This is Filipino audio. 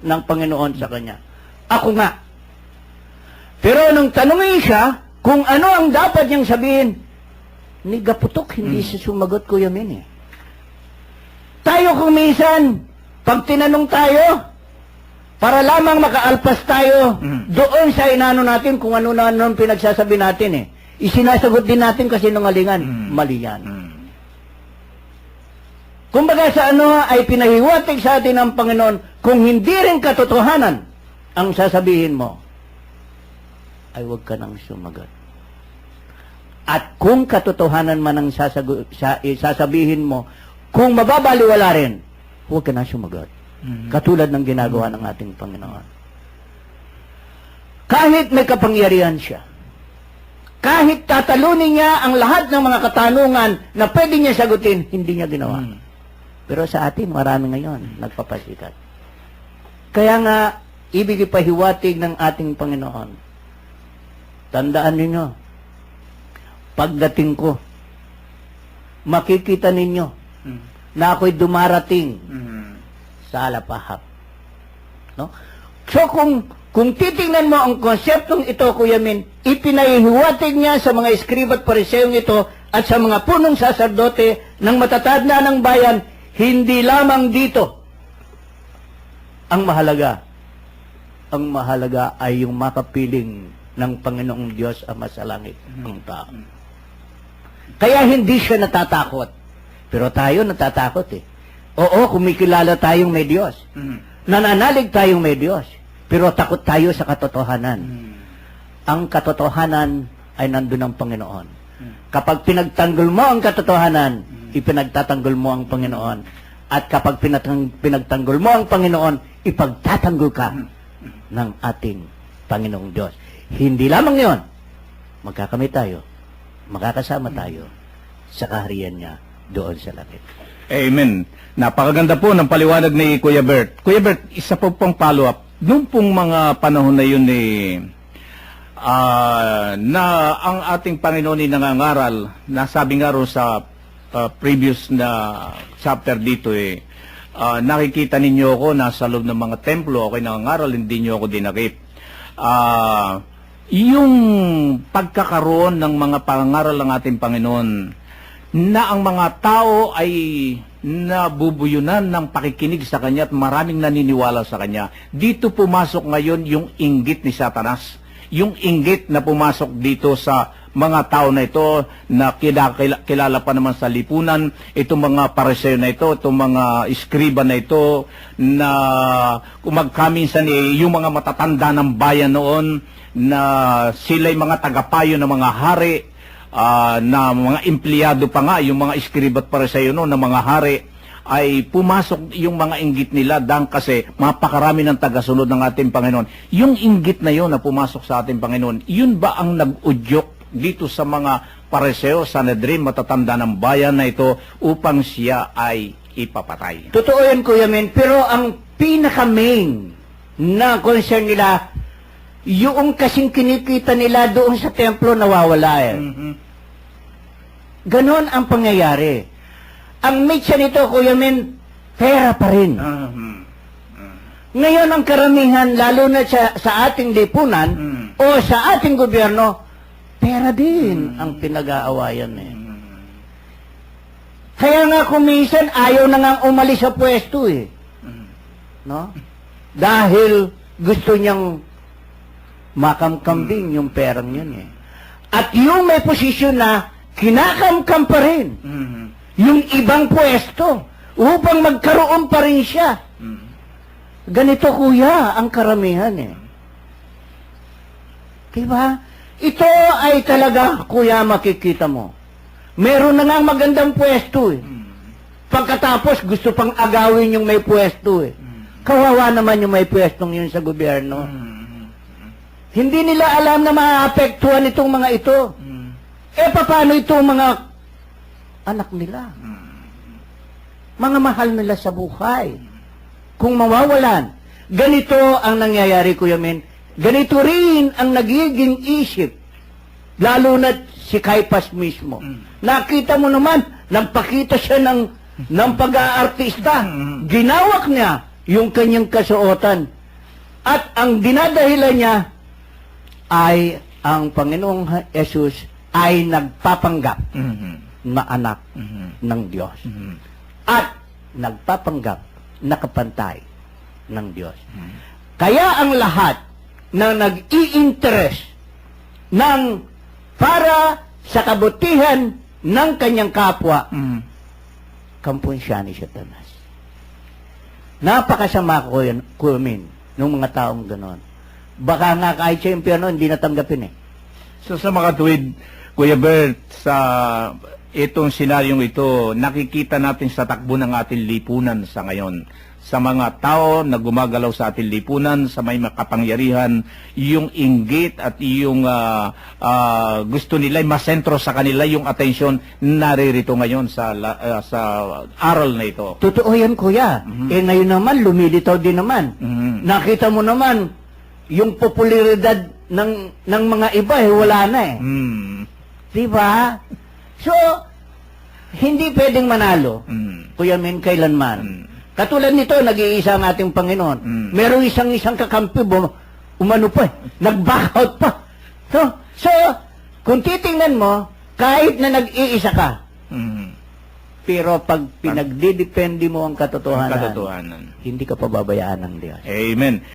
ng Panginoon sa kanya. Ako nga. Pero nung tanungin siya kung ano ang dapat niyang sabihin, ni gaputok, hindi siya sumagot, Kuya Min. Tayo kung minsan, pag tinanong tayo, para lamang makaalpas tayo doon sa inano natin kung ano na ang pinagsasabi natin Isinasagot din natin kasi nungalingan. Mali yan. Kumbaga sa ano ay pinahiwatig sa atin ng Panginoon, kung hindi rin katotohanan ang sasabihin mo, ay huwag ka nang sumagot. At kung katotohanan man ang sasabihin mo, kung mababaliwala rin, huwag ka na sumagot. Katulad ng ginagawa ng ating Panginoon. Kahit may kapangyarihan siya, kahit tatalunin niya ang lahat ng mga katanungan na pwede niya sagutin, hindi niya ginawa. Pero sa atin, marami ngayon nagpapasikat. Kaya nga, ibig ipahiwatig ng ating Panginoon. Tandaan ninyo, pagdating ko, makikita ninyo na ako'y dumarating sa alapahap. No? So kung titingnan mo ang konseptong ito, Kuya Min, ipinahihiwatig niya sa mga eskriba at pariseyong ito at sa mga punong saserdote ng matatag na ng bayan, hindi lamang dito ang mahalaga. Ang mahalaga ay yung makapiling ng Panginoong Diyos Ama sa langit ng tao. Kaya hindi siya natatakot. Pero tayo natatakot Oo, kumikilala tayong may Diyos. Nananalig tayong may Diyos. Pero takot tayo sa katotohanan. Ang katotohanan ay nandun ang Panginoon. Kapag pinagtanggol mo ang katotohanan, ipinagtatanggol mo ang Panginoon. At kapag pinagtanggol mo ang Panginoon, ipagtatanggol ka ng ating Panginoong Diyos. Hindi lamang yon, magkakamit tayo, makakasama tayo sa kaharian niya doon sa langit. Amen. Napakaganda po ng paliwanag ni Kuya Bert. Kuya Bert, isa po pong follow-up. Noong pong mga panahon na yun na ang ating Panginoon ay nangangaral, nasabi nga ro sa previous na chapter dito nakikita ninyo ako nasa loob ng mga templo, ako'y nangangaral, hindi nyo ako dinakip. Yung pagkakaroon ng mga pangangaral ng ating Panginoon na ang mga tao ay nabubuyunan ng pakikinig sa Kanya at maraming naniniwala sa Kanya. Dito pumasok ngayon yung inggit ni Satanas. Yung inggit na pumasok dito sa mga tao na ito na kilala pa naman sa lipunan, itong mga pariseo na ito, itong mga iskriba na ito, na kumagkaminsan yung mga matatanda ng bayan noon, na sila'y mga tagapayo ng mga hari, na mga empleyado pa nga, yung mga iskriba at pariseo noon, na mga hari, ay pumasok yung mga inggit nila dahil kasi mapakarami ng tagasunod ng ating Panginoon. Yung inggit na yun na pumasok sa ating Panginoon, yun ba ang nag-udyok dito sa mga pariseo, Sanhedrin, matatanda ng bayan na ito upang siya ay ipapatay? Totoo yan, Kuya Min, pero ang pinaka-main na concern nila, yung kasing kinikita nila doon sa templo nawawala Ganon ang pangyayari. Ang mitsa nito, Kuya Min, pera pa rin. Ngayon ang karamihan, lalo na sa ating lipunan o sa ating gobyerno, pera din ang pinag-aawayan Kaya nga kung minsan ayaw na nga umalis sa pwesto No? Dahil gusto niyang makamkambing yung perang yun At yung may posisyon na kinakamkam pa rin yung ibang pwesto upang magkaroon pa rin siya. Ganito, kuya, ang karamihan Diba? Ito ay talaga, kuya, makikita mo. Meron na nga magandang pwesto Pagkatapos, gusto pang agawin yung may pwesto Kawawa naman yung may pwestong yun sa gobyerno. Hindi nila alam na maapektuhan itong mga ito. Paano itong mga anak nila? Mga mahal nila sa buhay. Kung mawawalan, ganito ang nangyayari, Kuya Min. Ganito rin ang nagiging isip. Lalo na si Caiphas mismo. Nakita mo naman, nagpakita siya ng pag-aartista. Ginawak niya yung kanyang kasuotan. At ang dinadahilan niya ay ang Panginoong Jesus ay nagpapanggap na anak ng Diyos. At nagpapanggap na kapantay ng Diyos. Kaya ang lahat na nag-i-interest ng para sa kabutihan ng kanyang kapwa, kampun siya ni Satanas. Napakasama ko yun, ng mga taong ganon. Baka nga kahit sa impyerno, hindi natanggapin eh. So sa mga tuwid, Kuya Bert, sa itong senaryong ito, nakikita natin sa takbo ng ating lipunan sa ngayon. Sa mga tao na gumagalaw sa ating lipunan, sa may makapangyarihan, yung inggit at yung gusto nila, masentro sa kanila yung atensyon naririto ngayon sa aral na ito. Totoo yan, kuya. Eh ngayon naman, lumilitaw din naman. Nakita mo naman, yung popularidad ng mga iba, wala na eh. Diba? So, hindi pwedeng manalo. Kuya Men, kailanman. Katulad nito, nag-iisa ang ating Panginoon. Merong isang kakampi, umano pa eh. Nag-back out pa. So, kung titingnan mo, kahit na nag-iisa ka, pero pag pinagdidepende mo ang katotohanan, hindi ka pababayaan ng Diyos. Amen.